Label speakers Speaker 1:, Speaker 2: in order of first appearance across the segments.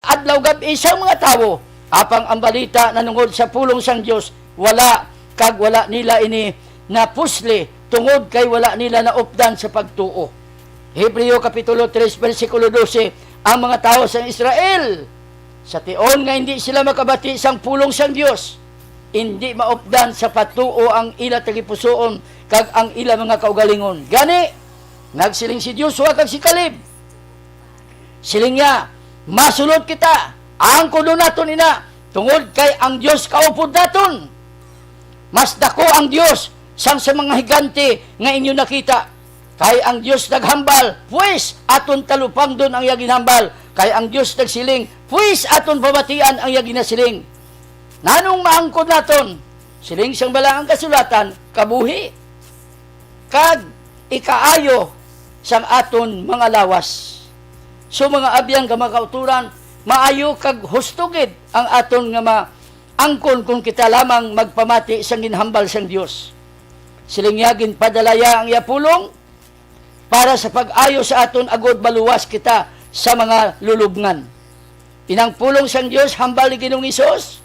Speaker 1: adlaw gabi sa mga tawo, apang ang balita nanungod sa pulong sang Dios wala nila ini napusli tungod kay wala nila naupdan sa pagtuo. Hebreo Kapitulo 3 versikulo 12, ang mga tao sa Israel sa tion nga hindi sila makabati sang pulong sang Dios, hindi maupdan sa patuo ang ila tagipusoon kag ang ila mga kaugalingon. Gani nagsiling si Joshua kag si Caleb, siling niya, masulod kita, ang kuno naton ina, tungod kay ang Dios kaupod naton. Mas dako ang Dios sang sa mga higante nga inyo nakita. Kay ang Dios naghambal, pues aton talupang don ang yaginhambal. Kay ang Dios nagsiling, pues aton pabatian ang yaginasiling. Nanong maangkod naton? Siling siyang balang ang kasulatan, kabuhi. Kag ikaayo sang aton mga lawas. So mga abiyang kamakauturan, maayo kag hustugid ang aton nga maangkon kung kita lamang magpamati sang ginhambal sang Dios. Siling yagin padalaya ang yapulong para sa pag-ayo sa aton agod baluwas kita sa mga lulubngan. Inang pulong sang Dios hambal ni Ginoong Hesus.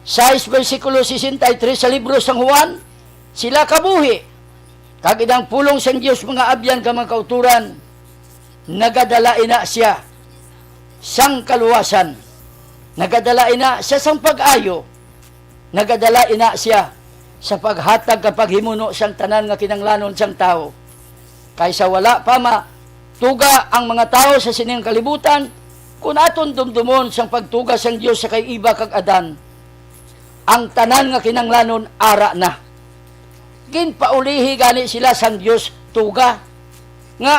Speaker 1: 6 versikulo 63 sa libro sang Juan, sila kabuhi. Kag inang pulong sang Dios mga abyan ka mga kauturan, nagadala ina siya sang kaluwasan. Nagadala ina siya sang pag-ayo. Nagadala ina siya sa paghatag kapag himuno sang tanan nga kinanglanon sang tao. Kaysa wala pa matuga ang mga tao sa sining kalibutan, kung aton dumdumon sang pagtuga sang Dios sa kay Iba kag Adan, ang tanan nga kinanglanon ara na. Ginpaulihi gani sila sang Dios tuga. Nga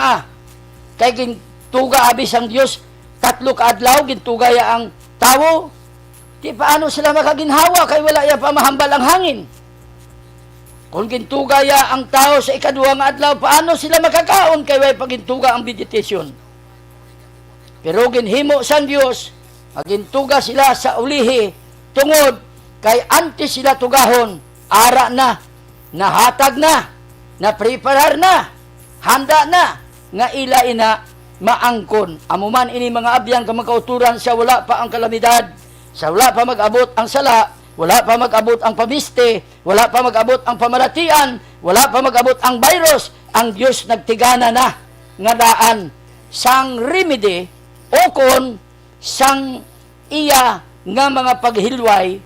Speaker 1: kay gintuga abi sang Dios, 3 ka adlaw gintugaya ang tawo. Di paano sila makaginhawa kay wala ya pa mahambal ang hangin? Kung gintugaya ang tao sa ikaduha nga adlaw, paano sila makakaon kay way pagintuga ang vegetation? Pero ginhimo sang Dios, magintuga sila sa ulihi tungod kay antes sila tugahon, ara na, nahatag na, napreparar na, handa na, nga ila ina maangkon. Amuman ini mga abiyang kamakauturan sa wala pa ang kalamidad, sa wala pa mag-abot ang sala, wala pa mag-abot ang pamiste, wala pa mag-abot ang pamaratian, wala pa mag-abot ang virus, ang Diyos nagtigana na nga daan sang remedy o kon sang iya nga mga paghilway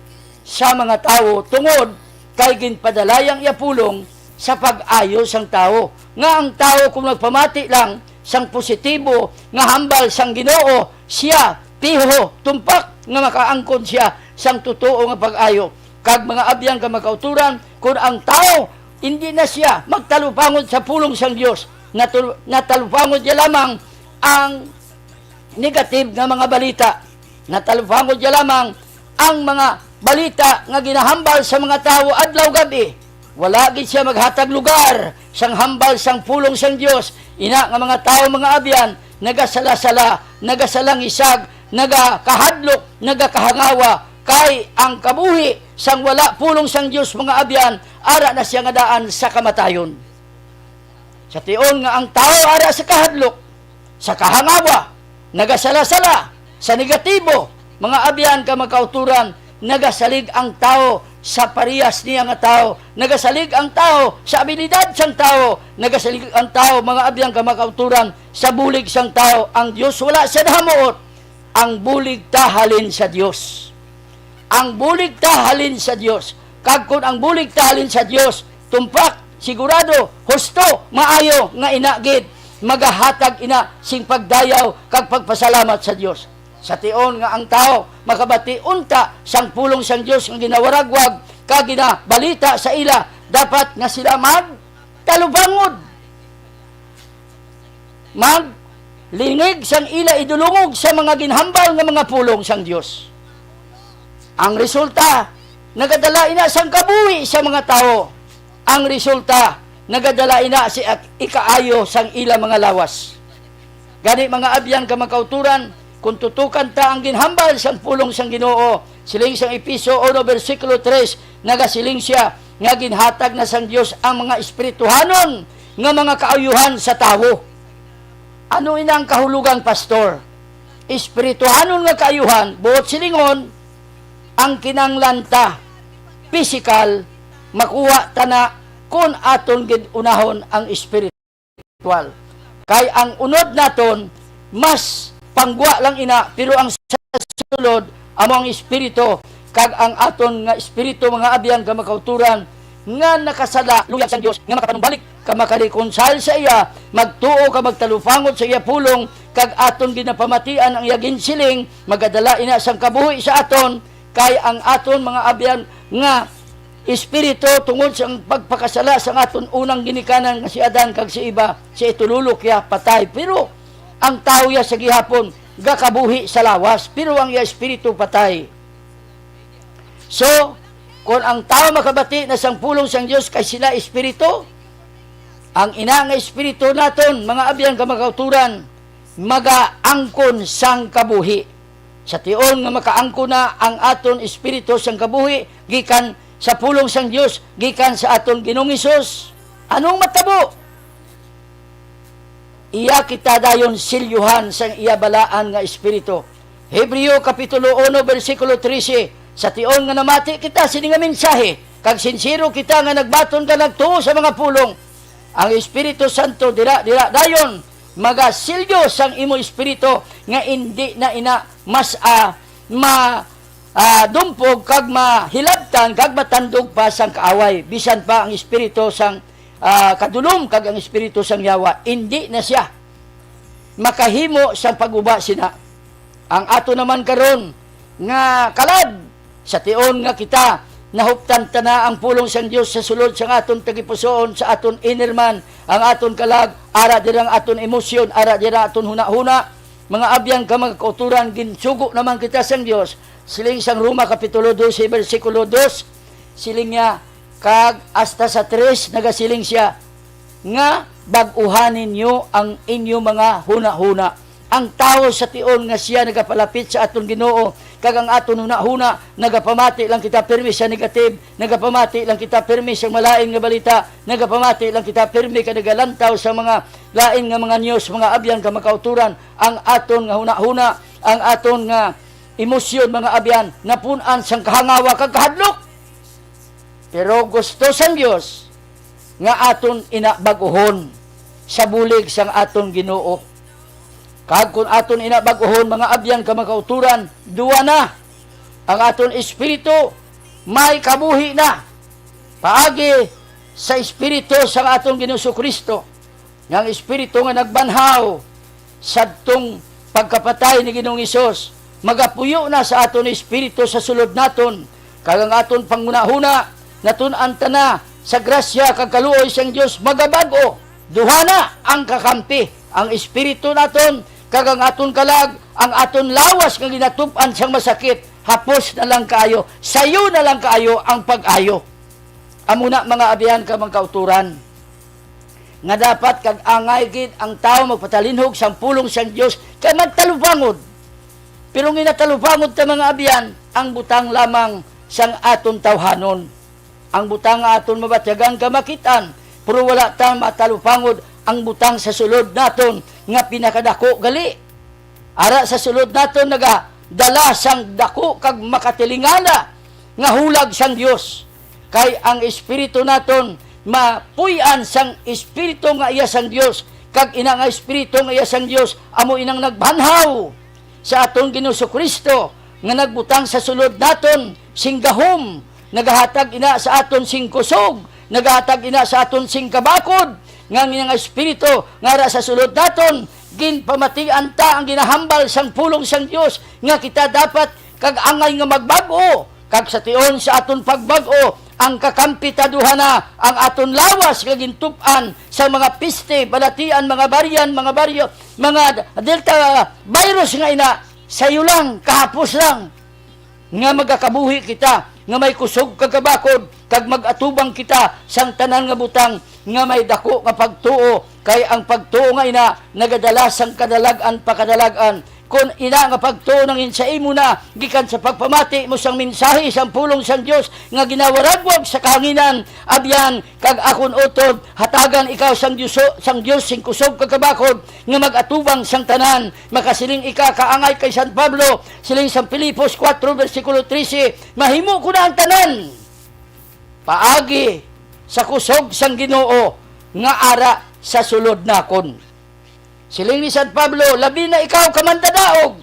Speaker 1: sa mga tao tungod kay ginpadalayang yapulong sa pag-ayo sang tao. Nga ang tao kung nagpamati lang sang positibo nga hambal sang Ginoo, siya piho tumpak nga makaangkon siya sang totoo nga pag-ayo. Kag mga abiyang kamakauturan, kung ang tao hindi na siya magtalupangod sa pulong sang Dios, natalupangod niya lamang ang negative nga mga balita, natalupangod niya lamang ang mga balita nga ginahambal sa mga tao adlaw gabi, wala gid siya maghatag lugar sang hambal sang pulong sang Dios. Ina nga mga tao mga abyan, nagasala-sala, nagasalangisag, nagakahadlok, nagakahangawa, kay ang kabuhi sang wala pulong sang Dios mga abyan, ara na siya nga daan sa kamatayon. Sa tion nga ang tao ara sa kahadlok, sa kahangawa, nagasala-sala, sa negatibo, mga abyan ka makauturan, nagasalig ang tao sa parehas niya nga tao, nagasalig ang tao sa abilidad sang tao, nagasalig ang tao mga abyan ka makauturan sa bulig sang tao. Ang Dios wala siya nahamuot, ang bulig tahalin sa Dios. Ang bulig tahalin sa Dios. Kag kun ang bulig tahalin sa Dios, tumpak, sigurado, husto, maayo nga inagid, magahatag ina sing pagdayaw kag pagpasalamat sa Dios. Sa tion nga ang tao makabati unta sang pulong sang Dios nga ginawaragwag kag ginabalita sa ila, dapat nga sila magtalubangod, maglingig sang ila idulungog sa mga ginhambal nga mga pulong sang Dios. Ang resulta, nagadala ina sang kabuhi sa mga tao. Ang resulta, nagadala ina si ikaayo sang ila mga lawas. Gani mga abyan ka makauturan, kung tutukan ta ang ginhambal sang pulong sang Ginoo, siling sang Episo 1 versikulo 3, nagasiling siya nga ginhatag na sang Dios ang mga espirituhanon nga mga kaayuhan sa tawo. Ano inang kahulugan, pastor? espirituhanon nga kaayuhan, buot silingon, ang kinanglanta, physical, makuha tana kung aton gid unahon ang spiritual. Kay ang unod naton, mas panggwa lang ina, pero ang sulod, amo ang espiritu, kag ang aton nga espiritu mga abyan ka makauturan, nga nakasala, luyag sa Dios, nga makapanumbalik, ka makareconcile sa iya, magtuo ka magtalupangot sa iya pulong, kag aton ginapamatian ang yagin siling, magadala ina sang kabuhi sa aton, kay ang aton mga abyan nga espiritu tungod sa pagpakasala sa aton unang ginikanan nga si Adan kag si Eva, si itululok ya patay. Pero ang tao ya sa gihapon gakabuhi sa lawas, pero ang iya espiritu patay. So, kung ang tao makabati na sang pulong sang Dios kay sila espiritu, ang ina nga espiritu naton, mga abyan ka makauturan, magaangkon sang kabuhi. Sa tion nga makaangkon na ang aton espiritu sang kabuhi, gikan sa pulong sang Dios, gikan sa aton Ginoong Hesus. Anong matabo? Iya kita dayon silyuhan sang iya balaan nga espiritu. Hebreo Kapitulo 1, versikulo 13, sa tion nga namati kita sini nga mensahe, kag sincero kita nga nagbaton ka nagtuo sa mga pulong, ang Espiritu Santo dira dayon magasilyo sang imo espiritu nga hindi na ina mas dumpog kag mahilabtan kag matandog pa sang kaaway, bisan pa ang espiritu sang kadulom kag ang espiritu sang yawa, hindi na siya makahimo sang paguba sina. Ang ato naman karon nga kalad, sa tion nga kita nahuptan tana ang pulong sang Dios sa sulod sang aton tagipusoon, sa aton inner man, ang aton kalag, ara dirang aton emosyon, ara dirang aton huna-huna, mga abyan ka mga kauturan, ginsugo naman kita sang Dios. Siling sang Roma Kapitulo 12, versikulo 2, siling niya, kag hasta sa 3, nagasiling siya, nga bag-uhanin niyo ang inyo mga huna-huna. Ang tao sa tion nga siya nagapalapit sa aton Ginoo, kag ang aton huna-huna, nagapamati lang kita pirmi sa negative, nagapamati lang kita pirmi sa malain nga balita, nagapamati lang kita pirmi ka nagalantaw sa mga lain nga mga news, mga abyan ka makauturan, ang aton nga huna-huna, ang aton nga emosyon, mga abyan, napunan sang kahangawa kag kahadlok. Pero gusto sang Dios nga aton inabaguhon sa bulig sang aton Ginoo. Kag kung aton inabaguhon, mga abyan ka makauturan, duwa na ang aton espiritu, may kabuhi na paagi sa espiritu sa aton Ginoong Kristo, ng espiritu nga nagbanhaw sa tong pagkapatay ni Ginoong Hesus, magapuyo na sa aton espiritu sa sulod naton, kag ang aton pangunahuna natun-an na sa grasya kag kaluoy sang Dios, magabago, duha na ang kakampi, ang espiritu naton kag ang aton kalag, ang aton lawas nga ginatup-an sang masakit, hapos na lang kaayo, sayo na lang kaayo ang pag-ayo. Amuna mga abiyan ka mga kauturan, nga dapat kag angay gid ang tao magpatalinhog sang pulong sang Dios kay magtalupangod. Pero ginatalupangod ta mga abiyan, ang butang lamang sang aton tawhanon. Ang butang nga aton mabatyagan kamakitan, pero wala ta matalupangod ang butang sa sulod naton nga pinakadako gali. Ara sa sulod naton nagadala sang dako kag makatilingala nga hulag sang Dios. Kay ang espiritu naton mapuy-an sang espiritu nga iya sang Dios, kag ina nga espiritu nga iya sang Dios amo inang nagbanhaw sa aton Ginoong Kristo nga nagbutang sa sulod naton sing gahom, nagahatag ina sa aton sing kusog, nagahatag ina sa aton sing kabakod, nga nga espiritu nga ra sa sulod naton ginpamatian ta ang ginahambal sang pulong sang Dios nga kita dapat kag angay nga magbago, kag sa tion sa aton pagbago ang kakampi taduha na ang aton lawas nga gintup-an sa mga piste, balatian, mga baryan, mga baryo, mga delta virus nga ina, sayo lang, kahapos lang nga magakabuhi kita, nga may kusog kagabakod, kag mag-atubang kita sang tanan nga butang nga may dako nga pagtuo, kay ang pagtuo nga ina nagadala sang kadalagan pakadalagan, kung ina nga pagtunangin sa imo na gikan sa pagpamati mo sang mensahe sang pulong sang Dios nga ginawaragwag sa kahanginan abyan kag akon utod hatagan ikaw sang Dios sing kusog kagabakod nga magatubang sang tanan makasiling ika kaangay kay San Pablo siling sang Filipos 4 versikulo 13 mahimo ko na ang tanan paagi sa kusog sang Ginoo nga ara sa sulod nakon. Siling ni San Pablo, labi na ikaw kamandadaog.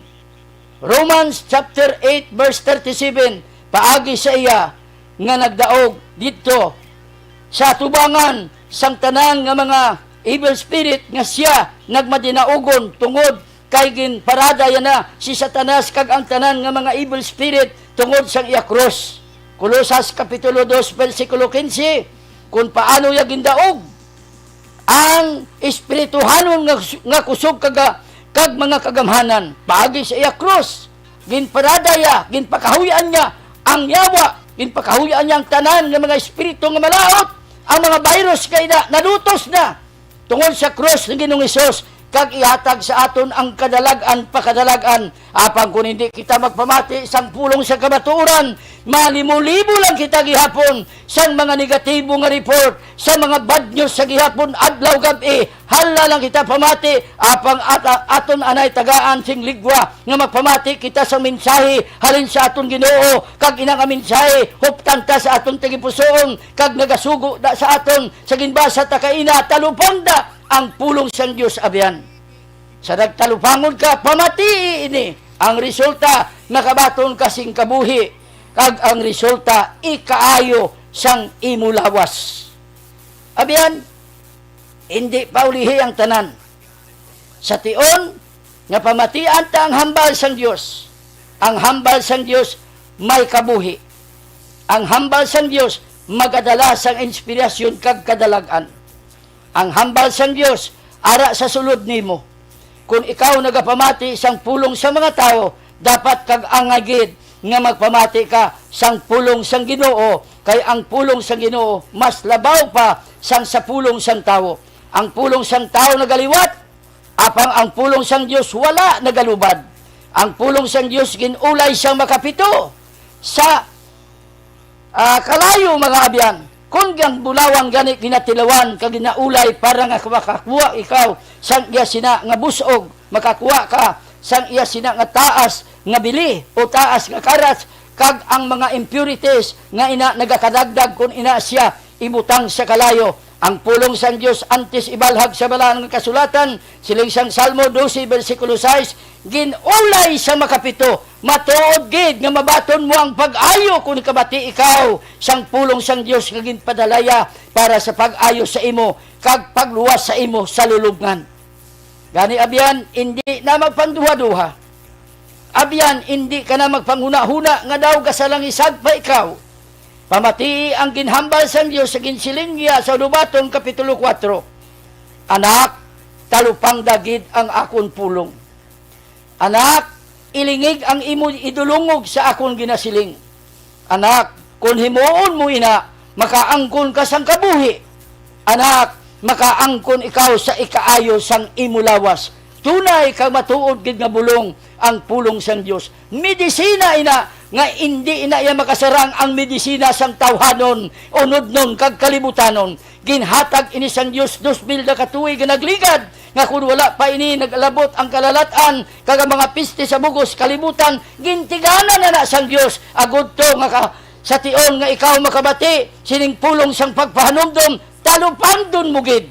Speaker 1: Romans chapter 8 verse 37, paagi sa iya nga nagdaog dito sa tubangan sang tanan nga mga evil spirit nga siya nagmadinaugon tungod kay ginparada yan na si Satanas kag ang tanan nga mga evil spirit tungod sang iya cross. Kolosas kapitulo 2 versikulo 15, kung paano ya gindaog ang espirituhanon nga kusog kag mga kagamhanan paagi sa iya cross ginparada ya ginpakahuyan niya ang yawa ginpakahuyan niya ang tanan ng mga espiritu nga malaot ang mga virus kay nalutos na tungod sa cross ng Ginoong Hesus kag ihatag sa aton ang kadalagan pakadalagan apang kung hindi kita magpamati sang pulong sa kabatuoran malimo-libo lang kita gihapon sang mga negatibo nga report sa mga bad news sa gihapon adlaw gabi hala lang kita pamati apang aton anay tagaan sing ligwa nga magpamati kita sa mensahe halin sa aton Ginoo kag inang mensahe huptan ta sa aton tagipusoon kag nagasugo da sa aton sa ginbasa ta kaina talupanda ang pulong sang Dios abyan. Sa nagtalupangon ka, pamati ini. Ang resulta, nakabaton kasing kabuhi. Kag ang resulta, ikaayo sang imulawas. Abyan, hindi paulihi ang tanan. Sa tion, nga pamatian ta ang hambal sang Dios. Ang hambal sang Dios, may kabuhi. Ang hambal sang Dios, magadala sang inspirasyon kag kadalagan. Ang hambal sang Dios ara sa sulod nimo. Kung ikaw nagapamati sang pulong sa mga tao, dapat kag angagid nga magpamati ka sang pulong sang Ginoo kay ang pulong sang Ginoo mas labaw pa sang sa pulong sang tao. Ang pulong sang tao nagaliwat, apang ang pulong sang Dios wala nagalubad. Ang pulong sang Dios ginulay siyang makapito sa kalayo mga abyan. Kung gang bulawang gani ginatilawan kag ginaulay para nga makakuha ikaw sang iya sina nga busog makakuha ka sang iya sina nga taas nga bili o taas nga karas kag ang mga impurities nga ina nagakadagdag kung ina siya ibutang sa kalayo. Ang pulong sang Dios antes ibalhag sa balaan nga kasulatan siling sang Salmo 12 versikulo 6 ginulay sa makapito matuod gid nga mabaton mo ang pag-ayo kung kabati ikaw sang pulong sang Dios nga ginpadalaya para sa pag-ayo sa imo kag pagluwas sa imo sa lulubngan. Gani abyan hindi na magpanduha-duha. Abyan hindi ka na magpanghuna-huna nga daw kasalangisag pa ikaw. Pamati ang ginhambal sang Dios sa ginsilingya sa Lubaton kapitulo 4. Anak, talupang dagid ang akon pulong. Anak, ilingig ang imo idulungog sa akon ginasiling. Anak, kung himuon mo ina, makaangkon ka sang kabuhi. Anak, makaangkon ikaw sa ikaayo sang imo lawas. Tunay kag matuod gid nga bulong ang pulong sang Dios. Medisina ina nga hindi ina iya makasarang ang medisina sang tawhanon unod nun kag kalibutanon. Ginhatag ini sang Dios 2,000 na katuig nga nagligad nga kun wala pa ini nagalabot ang kalalatan kag ang mga piste sa bugos kalibutan gintiganan na sang Dios agud to nga sa tion nga ikaw makabati sining pulong sang pagpahanumdom talupandon mo gid.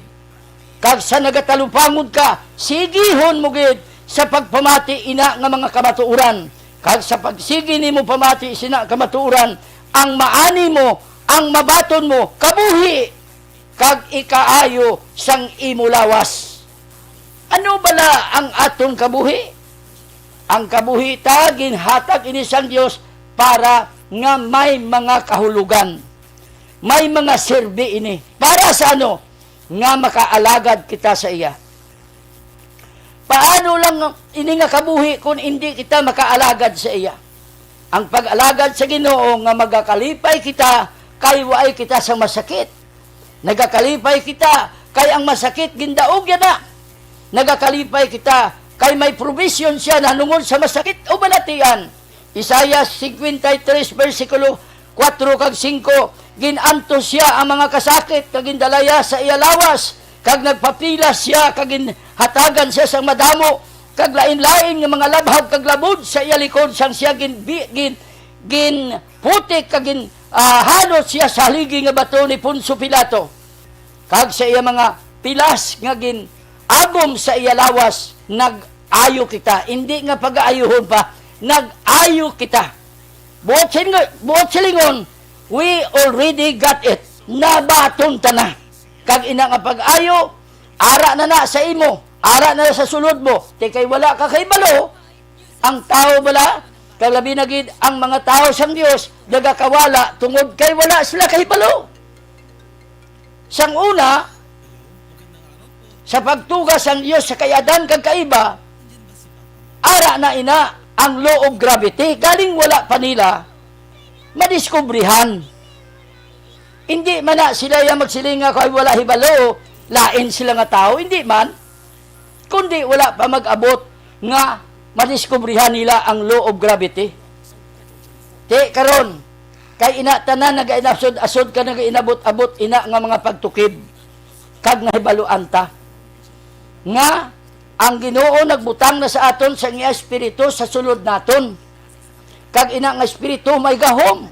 Speaker 1: Kag sa nagatalupangod ka sigihon mo gid sa pagpamati ina nga mga kamatuoran. Kag sa pagsigi nimo pamati sina kamatuoran, ang maani mo, ang mabaton mo, kabuhi, kag ikaayo sang imo lawas. Ano bala ang aton kabuhi? Ang kabuhi ta ginhatag ini sang Dios para nga may mga kahulugan. May mga serbi ini. Para sa ano? Nga makaalagad kita sa iya. Paano lang ini nga kabuhi kung hindi kita makaalagad sa iya? Ang pag-alagad sa Ginoo nga magakalipay kita kay waay kita sa masakit. Nagakalipay kita kay ang masakit gindaog yan na. Nagakalipay kita kay may provision siya na nungod sa masakit o balatian. Isaiah 53 versikulo 4 kag 5, ginanto siya ang mga kasakit kag gindalaya sa iya lawas, kag nagpapilas siya kag hatagan siya sa madamo, kag lain-lain nga mga labhag kag labod sa iya likod sang siya putik kag halot siya sa haligi nga bato ni Poncio Pilato, kag sa iya mga pilas nga agom sa iya lawas, nag-ayo kita. Hindi nga pag-aayuhon pa, nag-ayo kita. Buot silingon, we already got it. Nabaton ta na. Kag ina nga pag-ayo, ara na sa imo, ara na sa sulod mo. Kay wala ka kay balo, ang tao bala, kag labi na gid ang mga tao sang Dios nagakawala tungod kay wala sila kay balo. Sang una, sa pagtugas ang Dios sa kayadan kag kaiba, ara na ina ang law of gravity, galing wala pa nila madiskubrihan. Hindi man na sila yung magsilinga kay wala hibalo, lain sila nga tao, hindi man, kundi wala pa mag-abot nga madiskubrihan nila ang law of gravity. Karon, kay ina tanan nagainasod-asod ka nagainabot-abot ina nga mga pagtukib, kag nahibaluan ta nga ang Ginoo nagbutang na sa aton sa iya espiritu sa sulod naton. Kag ina nga espiritu may gahom.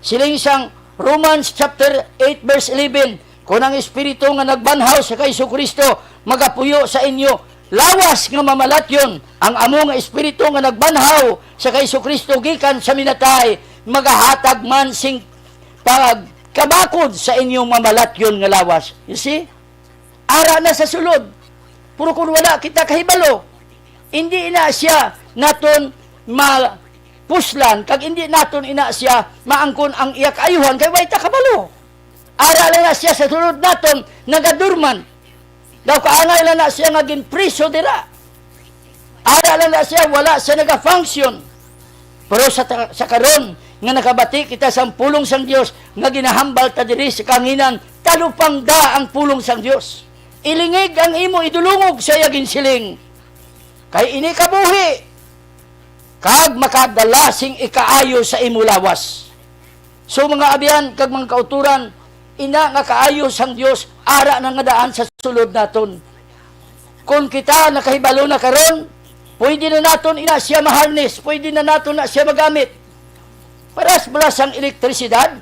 Speaker 1: Siling sang Romans chapter 8 verse 11, kung ang espiritu nga nagbanhaw sa kay Kristo magapuyo sa inyo, lawas nga mamalatyon ang amo nga espiritu nga nagbanhaw sa kay Kristo gikan sa minatay, magahatag man sing pagkabakod sa inyong mamalatyon nga lawas. You see? Ara na sa sulod. Puro kung wala kita kahibalo, hindi ina siya naton mapuslan, kag hindi naton ina siya maangkon ang iya kaayuhan, kay way ta kabalo. Ara lang na siya sa sulod naton, nagadurman. Daw kaangay lang na siya nga ginpriso dira. Ara lang na siya, wala siya naga-function. Pero sa karon nga nakabati kita sa pulong sang Dios, nga ginahambal ta diri sa kanginan, talupang da ang pulong sang Dios. Ilingig ang imo idulungog sa yagin siling. Kay ini kabuhi, kag makadala sing ikaayo sa imo lawas. So mga abyan, kag mga kauturan, ina nga kaayo sang Dios, ara na nga daan sa sulod naton. Kung kita nakahibalo na karon, pwede na naton ina siya maharness, pwede na naton na siya magamit. Paras-balas ang elektrisidad,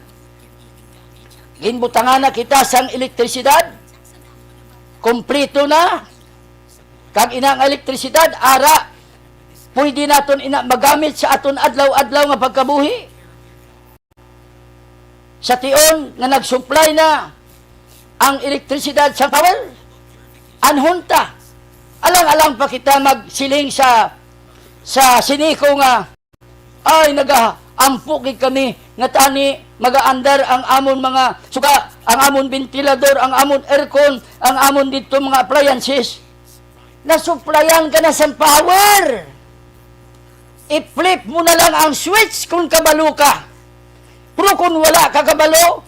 Speaker 1: ginbutangan na kita sang elektrisidad, kompleto na, kag ina nga elektrisidad, ara, pwede naton ina magamit sa aton adlaw-adlaw nga pagkabuhi. Sa tion nga nagsupply na ang elektrisidad sa power, anhunta. Alang-alang pa kita magsiling sa siniko nga, ay nagaampo kami nga tani magaandar ang amon mga suga, ang amon ventilador, ang amon aircon, ang amon dito mga appliances. Nasuplayan ka na sa power. I-flip mo na lang ang switch kung kabalo ka. Pero kung wala ka kabalo,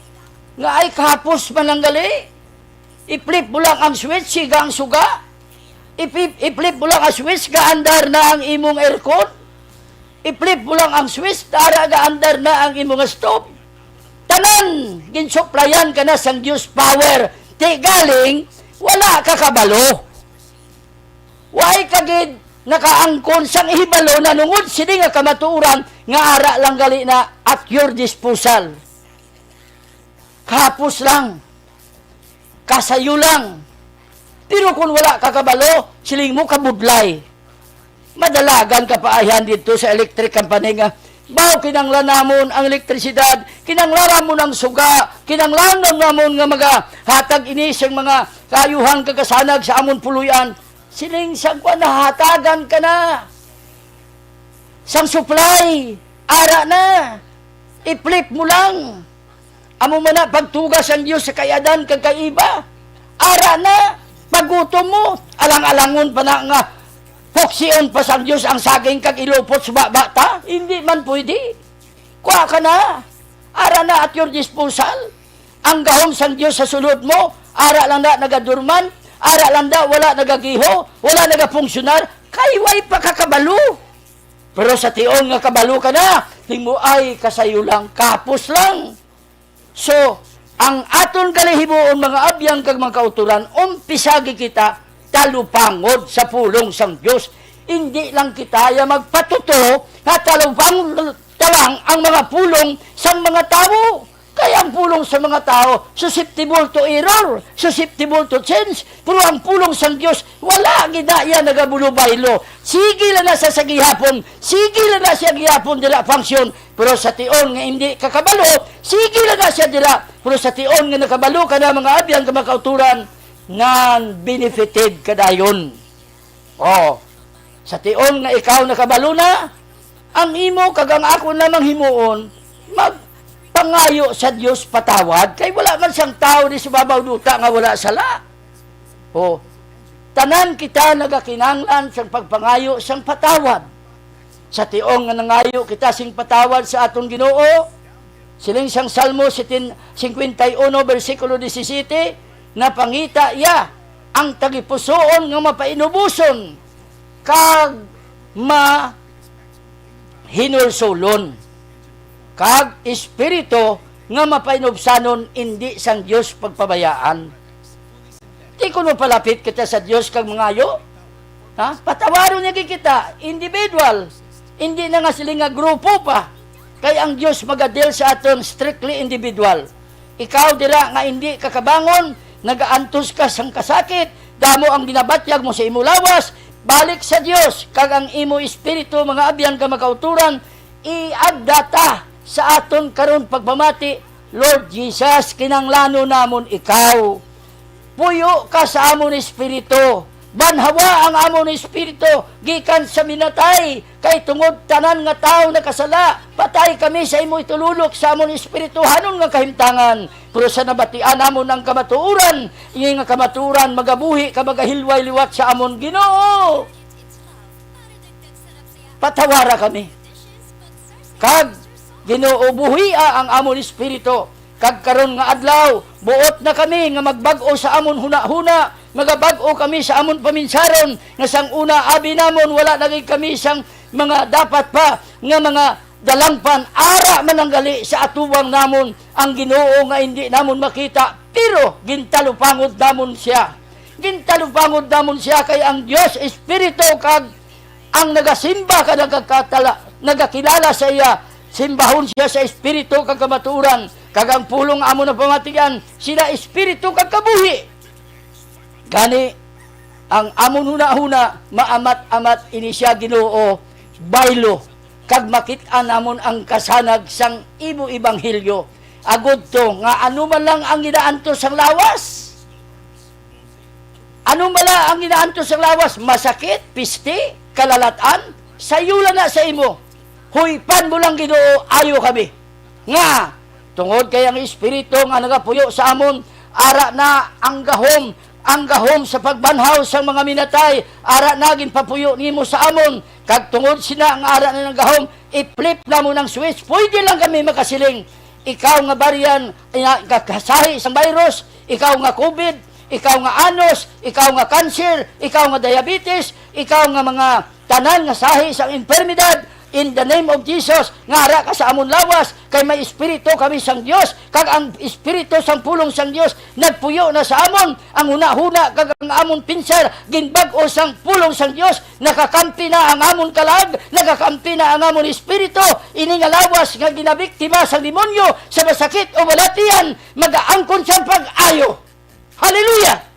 Speaker 1: nga ay kahapos man ang gali. I-flip mo lang ang switch, siga ang suga. I-flip mo lang ang switch, gaandar na ang imong aircon. I-flip mo lang ang switch, tara gaandar na ang imong stove. Tanan, ginsuplayan ka na sang Diyos power. Ti galing, wala ka kabalo. Why kagid nakaangkon sang ihibalo na nungod sini nga kamaturan nga ara lang gali na at your disposal. Kahapos lang. Kasayo lang. Pero kung wala ka kabalo, siling mo kabudlay. Madalagan ka paayan dito sa electric company nga, baw kinanglan namon ang elektrisidad, kinanglan mo ng suga, kinanglan namon nga magahatag ini siyang mga kayuhang kagasanag sa amon puluyan. Siling sang kwa nahatagan ka na. Sang supply, ara na. I-flip mo lang. Amo man na pagtugas ang Diyos sa kayadan kag kaiba. Ara na. Pagutom mo. Alang-alangon pa na nga. Poksiyon pa sa Diyos ang saging kag ilupot sa bata. Hindi man pwede. Kuha ka na. Ara na at your disposal. Ang gahom sang Diyos sa sulod mo. Ara lang na nagadurman. Ara lang da, wala nagagiho, wala nagafunksyonar, kay way pa kakabalo. Pero sa tion nga kabalo ka na, himo ay kasayo lang, kapos lang. So, ang aton kalihimuon mga abyan kag mga kauturan, umpisagi kita talupangod sa pulong sang Dios. Hindi lang kita ya magpatuto na talang ang mga pulong sang mga tao. Kaya ang pulong sa mga tao, susceptible to error, susceptible to change. Pero ang pulong sang Diyos, wala gidaya nagabulubaylo. Sige lang na sa gihapon, sige lang na siya gihapon dila function. Pero sa tion nga hindi kakabalo, sige lang na siya dila. Pero sa tion nga nakabalo ka na mga abyan ka mga kauturan, non-benefited ka dayon. Sa tion nga ikaw nakabalo na, ang imo kagang ako namang himuon, pangayo sa Dios patawad, kay wala man siyang tao di sa babaw duta nga wala sala. Tanan kita nagakinanglan sa pagpangayo sang patawad. Sa tiong nga nangayo kita sing patawad sa aton Ginoo, siling sang Salmo 51 versikulo 17, na pangita iya ang tagipusoon nga mapainubuson kag hinulsulon kag espiritu nga mapainubsanon hindi sang Dios pagpabayaan. Di ko palapit kita sa Dios kag mangayo. Patawaron niya kita, individual. Hindi na nga sila nga grupo pa. Kay ang Dios magadil sa aton strictly individual. Ikaw dira nga hindi kakabangon, nagaantos ka sang kasakit, damo ang ginabatyag mo sa imo lawas, balik sa Dios kag ang imo espiritu mga abyan ka makauturan, iagdata sa aton karon pagpamati. Lord Jesus, kinanglano namon ikaw. Puyo ka sa amon espiritu. Banhawa ang amon espiritu gikan sa minatay. Kay tungod tanan nga tawo nakasala, patay kami sa imo itululok sa amon espiritu hanon nga kahimtangan. Pero sa nabatian namon ang kamatuoran, ingay nga kamatuoran magabuhi ka magahilway liwat sa amon Ginoo. Patawara kami. Kag Ginoo buhia ang amon espiritu. Kag karon nga adlaw, buot na kami nga magbag-o sa amon huna-huna, magabag-o kami sa amon paminsaron, nga sang una abi namon wala naging kami sang mga dapat pa nga mga dalangpan, ara mananggali sa atuwang namon ang Ginoo nga hindi namon makita, pero gintalupangod namon siya. Gintalupangod namon siya kay ang Dios espiritu kag ang nagasimba ka nagakilala sa iya. Simbahon siya sa espiritu kag kamatuoran, kag ang pulong amo na pamatigan, sila espiritu kag kabuhi. Gani, ang amon huna-huna, maamat-amat ini siya Ginoo, baylo, kag makit-an namon ang kasanag sang imo ibanghilyo. Agod to, nga ano man lang ang ginaantos sang lawas. Ano man lang ang ginaantos sang lawas, masakit, piste, kalalatan, sayula na sa imo. Huypan mo lang Ginoo, ayo kami. Nga, tungod kay ang espiritu nga nagapuyo sa amon, ara na ang gahom sa pagbanhaw sa mga minatay, ara na ginpapuyo nimo sa amon, kag tungod sina ang ara na ng gahom, i-flip na mo ng switch, pwede lang kami makasiling. Ikaw nga bariyan, kakasahi sa virus, ikaw nga COVID, ikaw nga anos, ikaw nga cancer, ikaw nga diabetes, ikaw nga mga tanan nga sahi sa enfermedad, in the name of Jesus, ngara ka sa amon lawas, kay may espiritu kami sang Dios, kag ang espiritu sang pulong sang Dios, nagpuyo na sa amon, ang huna-huna, kag ang amon pinsar, ginbag-o sang pulong sang Dios, nakakampi na ang amon kalag, nakakampi na ang amon espiritu, ini nga lawas, nga ginabiktima sang demonyo, sa masakit o malatian, mag-aangkon siyang pag-ayo. Hallelujah!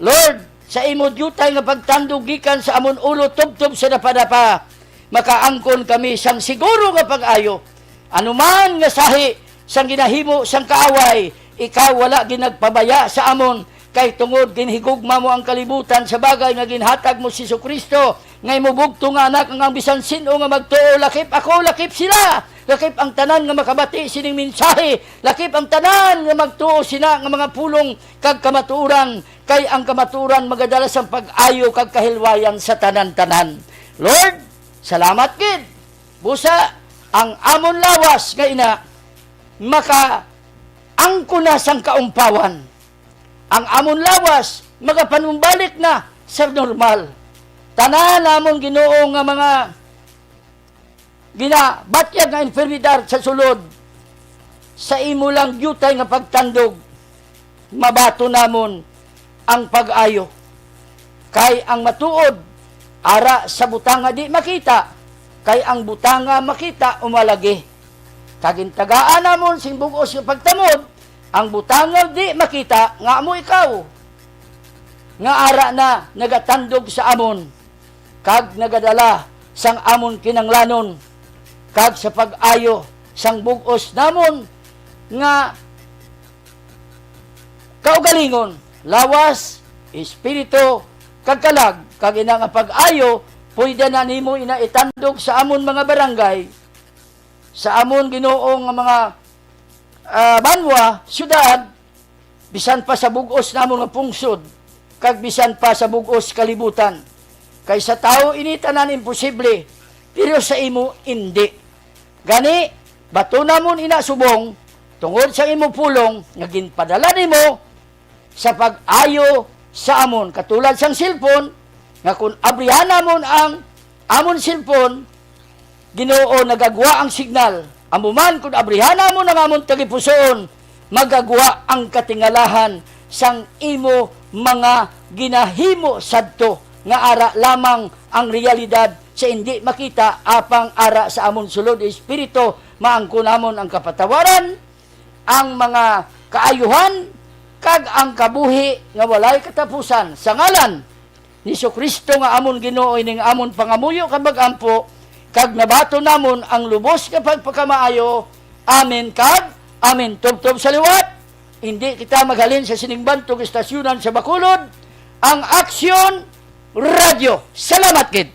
Speaker 1: Lord, sa imo dyutay nga pagtandugikan sa amon ulo, tubtob sa napadapa, makaangkon kami sang siguro nga pag-ayo. Anuman nga sahi sang ginahimo sang kaaway, ikaw wala ginagpabaya sa amon, kay tungod ginhigugma mo ang kalibutan sa bagay nga ginhatag mo si Jesucristo, ngay mubugto nga anak nga bisan sino nga magtuo, lakip ako, lakip sila, lakip ang tanan nga makabati sining mensahe, lakip ang tanan nga magtuo sina nga mga pulong kag kamatuoran, kay ang kamatuoran magadala sang pag-ayo kag kahilwayan sa tanan-tanan. Lord, salamat gid. Busa ang amon lawas nga ina makaangko na sang kaumpawan. Ang amon lawas magapanumbalik na sa normal. tanan namon Ginoo nga mga ginabatyag nga infirmidad sa sulod, sa imo lang gyutay nga pagtandog, mabato namon ang pag-ayo. Kay ang matuod, ara sa butanga di makita, kay ang butanga makita umalagi. Kagintagaan namon sing bugos nga pagtamod, ang butanga di makita, nga mo ikaw. Nga ara na nagatandog sa amon, kag nagadala sang amon kinanglanon, kag sa pag-ayo sang bugos namon nga kaugalingon, lawas, espiritu, kag kalag, kag ina nga pag-ayo, pwede na nimo inaitandog sa amon mga barangay, sa amon Ginoo nga mga banwa, syudad, bisan pa sa bugos namon nga pungsod, kag bisan pa sa bugos kalibutan. Kay sa tao ini tanan imposible, pero sa imo hindi. Gani, bato namon inasubong, tungod sa imo pulong, nga ginpadala nimo sa pag-ayo sa amon. Katulad sang silpon, nga kung abrihan namon ang amon silpon, Ginoo nagagwa ang signal. Amuman kung abrihan namon ang amon tagipusoon, magagwa ang katingalahan sang imo mga ginahimo sadto, nga ara lamang ang realidad sa hindi makita, apang ara sa amon sulod espiritu, maangko namon ang kapatawaran, ang mga kaayuhan, kag ang kabuhi nga walay katapusan. Sa ngalan ni Jesucristo nga amon Ginoo ining amon pangamuyo kag magampo, kag nabato namon ang lubos nga pagpakamaayo. Amen kag amen. Tubtob sa liwat. Hindi kita maghalin sa siningbantog estasyonan sa Bacolod, ang Aksyon Radio. Salamat kid.